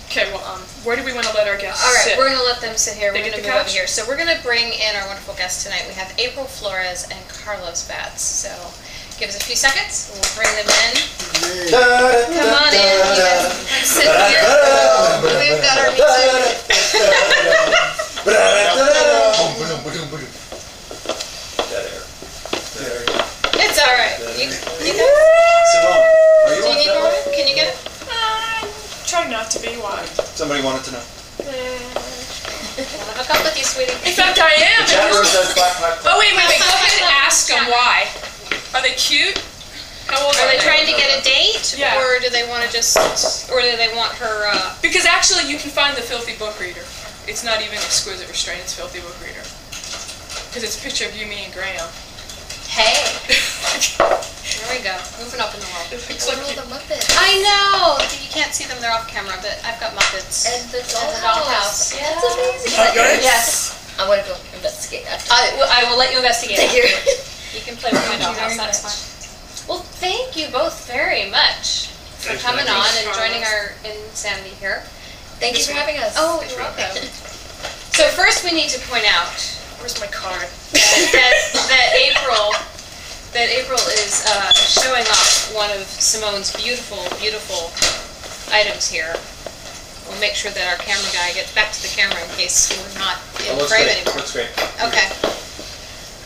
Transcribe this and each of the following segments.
Okay, well, where do we want to let our guests All right, sit? we're going to let them sit here. They We're going get to the move over couch? here. So we're going to bring in our wonderful guests tonight. We have April Flores and Carlos Batts. So give us a few seconds. We'll bring them in. Come on in. You guys can sit here. We've got our music. It's all right. You Simone, are you do you need more? Can you get it? Try not to be. Why? Somebody wanted to know. I'll hook up with you, sweetie. In fact, I am. The chat room says clap, clap, clap. Oh, wait. Go ahead and ask them why. Are they cute? How old Are they trying to get a date? Yeah. Or do they want to just, or do they want her, Because actually, you can find the Filthy Book Reader. It's not even Exquisite Restraint, it's Filthy Book Reader. Because it's a picture of you, me, and Graham. hey. There we go. Moving up in the world. It looks like All you... the Muppets. I know! You can't see them, they're off camera, but I've got Muppets. And the dollhouse. dollhouse. Yeah. That's amazing. Is that yours? Yes. I want to go investigate after. I will let you investigate. Thank you. You can play with my Thank you dollhouse, very that's much. fine. Well, thank you both very much for Thanks for coming having on us. and joining our insanity here. Thank you for having us. Oh, you're welcome. So first we need to point out Where's my card? that April is showing off one of Simone's beautiful, beautiful items here. We'll make sure that our camera guy gets back to the camera in case we're not in frame anymore. Looks great. Okay.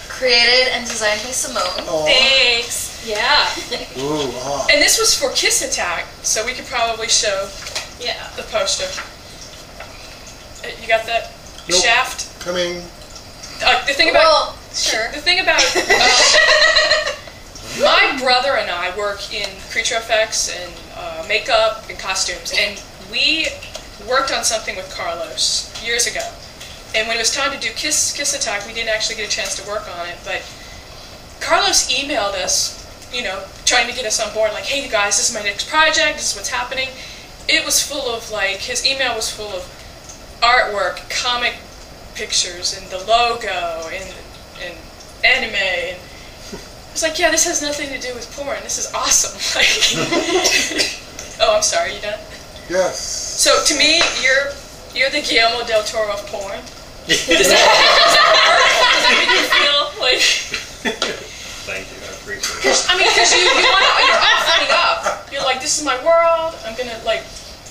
Created and designed by Simone. Thanks. Yeah. Ooh, And this was for Kiss Attack, so we could probably show Yeah. the poster. You got that? Nope. Shaft? coming. The thing about... Well, sure. The thing about my brother and I work in creature effects and makeup and costumes, and we worked on something with Carlos years ago. And when it was time to do Kiss Attack, we didn't actually get a chance to work on it, but Carlos emailed us, you know, trying to get us on board, like, hey, you guys, this is my next project, this is what's happening. It was full of, like, his email was full of artwork, comic pictures, and the logo, and anime, and I was like, yeah, this has nothing to do with porn. This is awesome. Like, oh, I'm sorry. You done? Yes. So to me, you're the Guillermo del Toro of porn. Does that make you feel like? Thank you, I appreciate it. I mean, because you're opening up. You're like, this is my world. I'm gonna like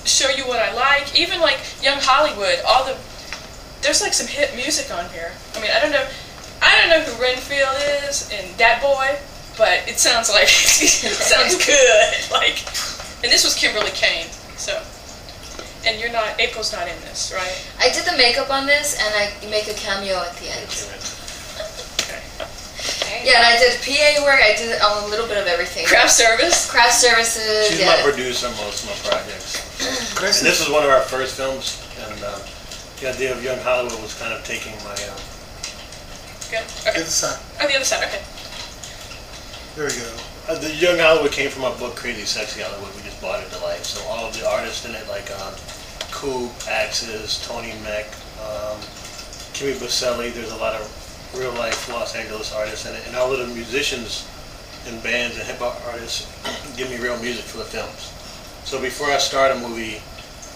show you what I like. Even like Young Hollywood, there's like some hit music on here. I mean, I don't know who Renfield is and that boy, but it sounds like it sounds good. Like, and this was Kimberly Kane, so. And you're not, April's not in this, right? I did the makeup on this, and I make a cameo at the end. Okay. Yeah, and I did PA work. I did a little bit of everything. Craft service. Craft services. She's yeah. my producer on most of my projects. And this is one of our first films, and the idea of Young Hollywood was kind of taking my... Good. Okay. Get the side. Oh, the other side. Okay. There we go. The Young Hollywood came from my book, Crazy Sexy Hollywood. We just brought it to life. So all of the artists in it, like Coop, Axis, Tony Meck, Kimmy Baselli, there's a lot of real-life Los Angeles artists in it. And all of the musicians and bands and hip-hop artists give me real music for the films. So before I start a movie,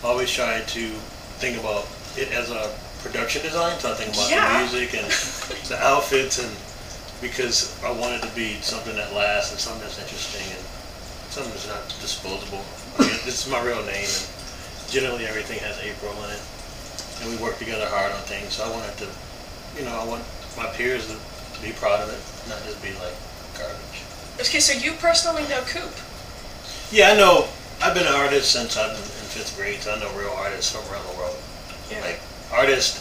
I always try to think about it as a production design. So I think about the music and the outfits, and because I want it to be something that lasts and something that's interesting and something that's not disposable. I mean, this is my real name, and generally everything has April in it, and we work together hard on things. So I want it to, you know, I want my peers to be proud of it, not just be like garbage. Okay, so you personally know Coop. Yeah, I know. I've been an artist since I've been in 5th grade, so I know real artists from around the world. Yeah. Like artists,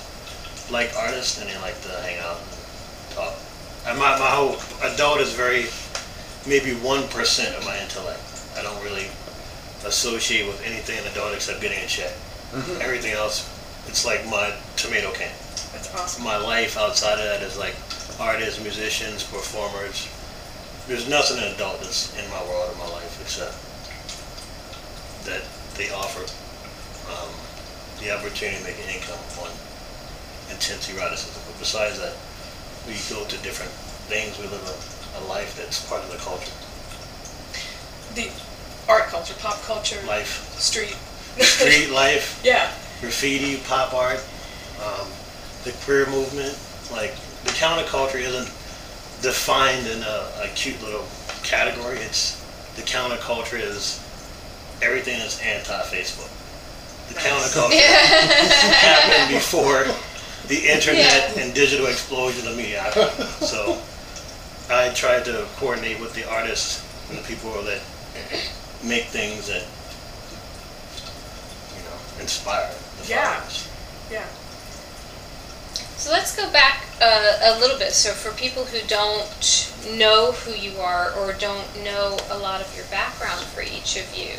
and they like to hang out and talk. And my whole adult is very, maybe 1% of my intellect. I don't really associate with anything an adult except getting a check. Mm-hmm. Everything else, it's like my tomato can. That's awesome. My life outside of that is like artists, musicians, performers. There's nothing an adult that's in my world or my life except that they offer the opportunity to make an income on intense eroticism. But besides that, we go to different things. We live a life that's part of the culture. The art culture, pop culture, Life. street. street life, Yeah. graffiti, pop art, the queer movement. Like, the counterculture isn't defined in a cute little category. It's the counterculture is everything that's anti-Facebook. The counterculture happened before the internet and digital explosion of media. So I tried to coordinate with the artists and the people that make things that, you know, inspire the followers. Yeah. So let's go back a little bit. So for people who don't know who you are or don't know a lot of your background for each of you,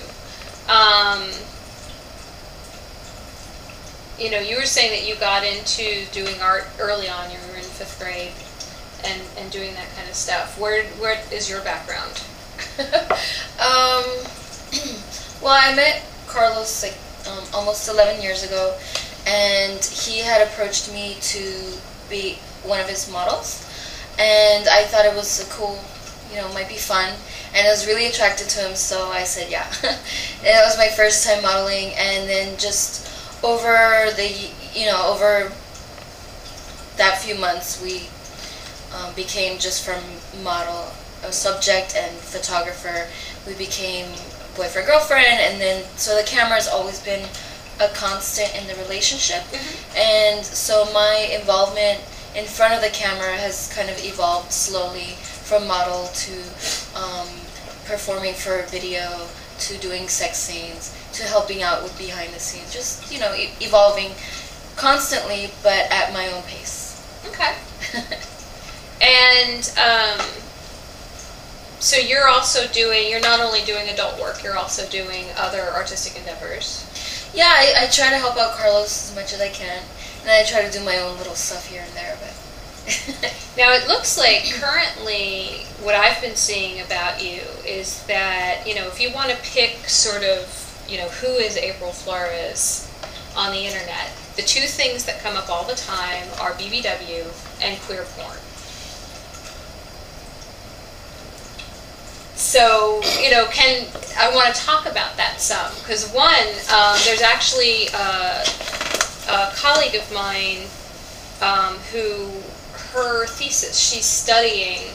you know, you were saying that you got into doing art early on. You were in 5th grade and doing that kind of stuff. Where is your background? Well, I met Carlos like almost 11 years ago, and he had approached me to be one of his models, and I thought it was a cool, you know, might be fun, and I was really attracted to him, so I said yeah. And that was my first time modeling, and then just over over that few months, we became, just from model, a subject and photographer, we became boyfriend, girlfriend, and then, so the camera has always been a constant in the relationship. And so my involvement in front of the camera has kind of evolved slowly from model to performing for video, to doing sex scenes, to helping out with behind the scenes, just, you know, evolving constantly, but at my own pace. Okay. And so you're also doing, you're not only doing adult work, you're also doing other artistic endeavors. Yeah, I try to help out Carlos as much as I can, and I try to do my own little stuff here and there, but... Now it looks like currently what I've been seeing about you is that, you know, if you want to pick sort of, you know, who is April Flores on the internet, the two things that come up all the time are BBW and queer porn. So, you know, I want to talk about that some, because one, there's actually a colleague of mine who, her thesis, she's studying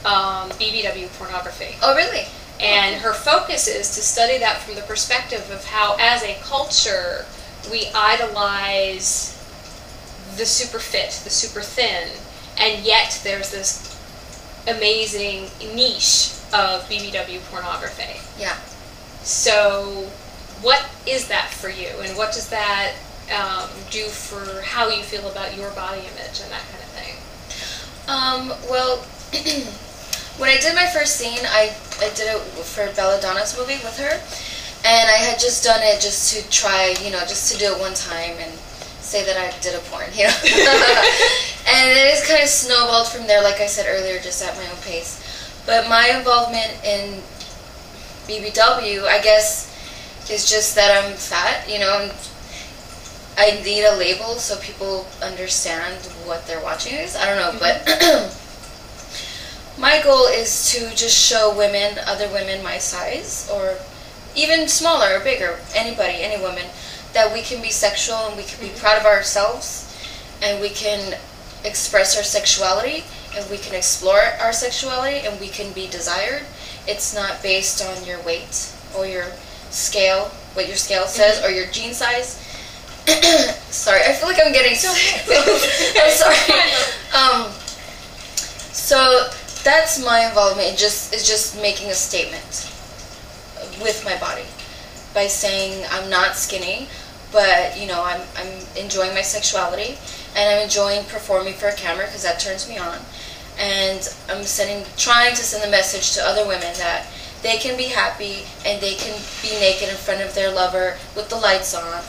BBW pornography. Oh, really? And her focus is to study that from the perspective of how, as a culture, we idolize the super fit, the super thin, and yet there's this amazing niche of BBW pornography. Yeah. So what is that for you, and what does that do for how you feel about your body image and that kind of thing? Well, when I did my first scene, I did it for Belladonna's movie with her, and I had just done it just to try, you know, just to do it one time and say that I did a porn, you know. And it is kind of snowballed from there, like I said earlier, just at my own pace. But my involvement in BBW, I guess, is just that I'm fat, you know, and I need a label so people understand what they're watching is. I don't know, but my goal is to just show women, other women my size, or even smaller or bigger, anybody, any woman, that we can be sexual and we can be proud of ourselves, and we can express our sexuality, and we can explore our sexuality, and we can be desired. It's not based on your weight or your scale, what your scale says, or your jean size. Sorry, I feel like I'm getting I'm sorry. So that's my involvement. It is just making a statement with my body by saying I'm not skinny, but you know, I'm enjoying my sexuality, and I'm enjoying performing for a camera because that turns me on. And I'm trying to send a message to other women that they can be happy and they can be naked in front of their lover with the lights on.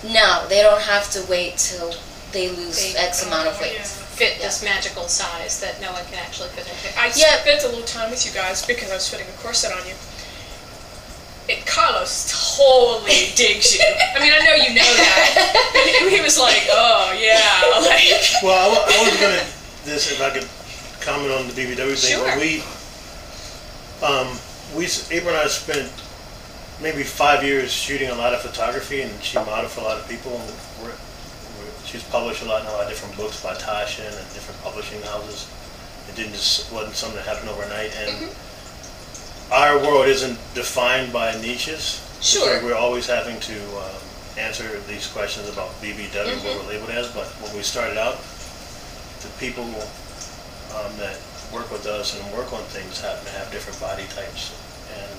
No, they don't have to wait till they lose X amount of weight. Fit this magical size that no one can actually fit into. I spent a little time with you guys because I was fitting a corset on you. Carlos totally digs you. I mean, I know you know that. And he was like, oh, yeah. Like. Well, I was going to, if I could comment on the BBW thing. Sure. April and I spent, maybe 5 years shooting a lot of photography, and she modeled for a lot of people. And she's published a lot of different books by Tasha and different publishing houses. It wasn't something that happened overnight, and our world isn't defined by niches. Sure. So we're always having to answer these questions about BBW, what we're labeled as. But when we started out, the people that work with us and work on things happen to have different body types, and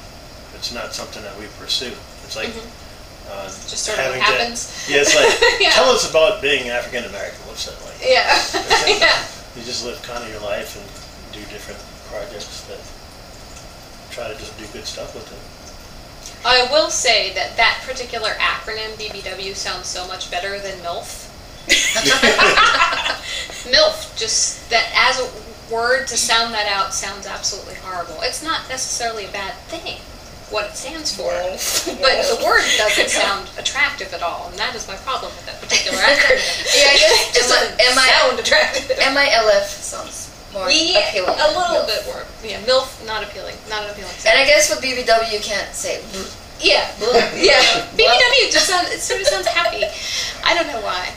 it's not something that we pursue. It's like just sort of what happens. Yeah, it's like tell us about being African American. What's that like? Yeah. Yeah. You just live kind of your life and do different projects that try to just do good stuff with it. I will say that that particular acronym, BBW, sounds so much better than MILF. MILF, just that as a word, to sound that out sounds absolutely horrible. It's not necessarily a bad thing, what it stands for, but the word doesn't sound attractive at all, and that is my problem with that particular acronym. Yeah, I guess it just doesn't sound attractive. MILF sounds more appealing. A little bit more. Yeah, MILF, not appealing. Not an appealing sound. And I guess with BBW you can't say. Yeah, yeah. BBW just sounds. It sort of sounds happy. I don't know why.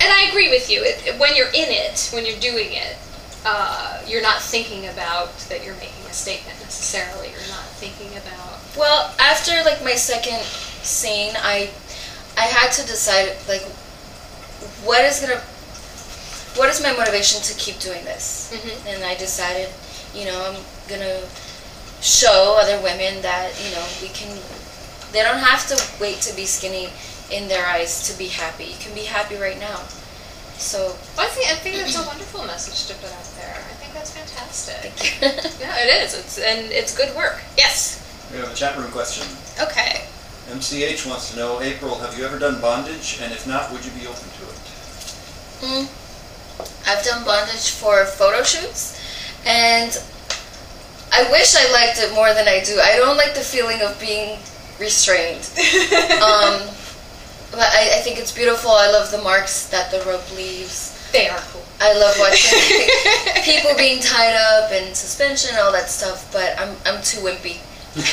And I agree with you. When you're in it, when you're doing it, you're not thinking about that you're making a statement necessarily. You're not thinking about. Well, after like my second scene, I had to decide like what is my motivation to keep doing this, and I decided, I'm gonna show other women that they don't have to wait to be skinny in their eyes to be happy. You can be happy right now. So I think that's a wonderful message to put out there. I think that's fantastic. Thank you. Yeah, it is. It's good work. Yes. We have a chat room question. Okay. MCH wants to know, April, have you ever done bondage? And if not, would you be open to it? I've done bondage for photo shoots, and I wish I liked it more than I do. I don't like the feeling of being restrained. But I think it's beautiful. I love the marks that the rope leaves. They are cool. I love watching people being tied up and suspension and all that stuff, but I'm too wimpy. It's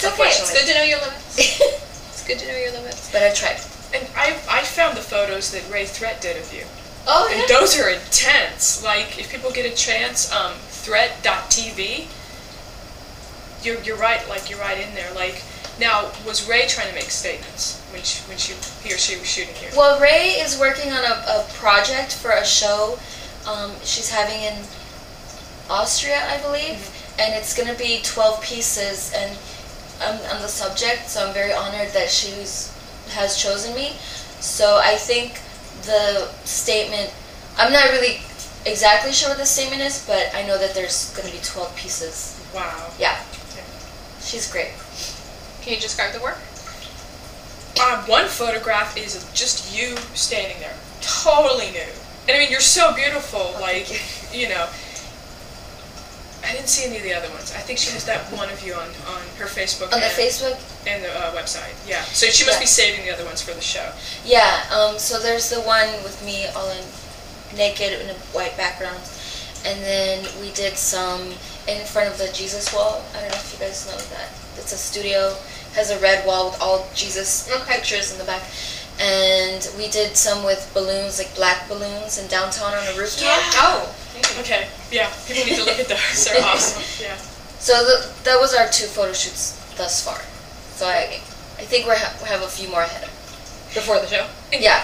okay. It's good to know your limits. It's good to know your limits. But I tried. And I found the photos that Ray Threat did of you. Oh, yeah. And those are intense. Like, if people get a chance, threat.tv, you're right, like, you're right in there. Like, now, was Ray trying to make statements when he or she was shooting you? Well, Ray is working on a project for a show she's having in Austria, I believe, and it's going to be 12 pieces, and I'm the subject, so I'm very honored that she has chosen me. So I think the statement, I'm not really exactly sure what the statement is, but I know that there's going to be 12 pieces. Wow. Yeah. She's great. Can you describe the work? One photograph is of just you standing there, totally nude. And I mean, you're so beautiful, like, I didn't see any of the other ones. I think she has that one of you on her Facebook. On the Facebook? And the website, yeah. So she must be saving the other ones for the show. Yeah, so there's the one with me all naked in a white background. And then we did some in front of the Jesus wall. I don't know if you guys know that. It's a studio, has a red wall with all Jesus pictures in the back. And we did some with balloons, like black balloons in downtown on a rooftop. Yeah. Oh. Okay, yeah. People need to look at those. They're awesome. Yeah. So that was our 2 photo shoots thus far. So I think we have a few more ahead. Before the show? Yeah.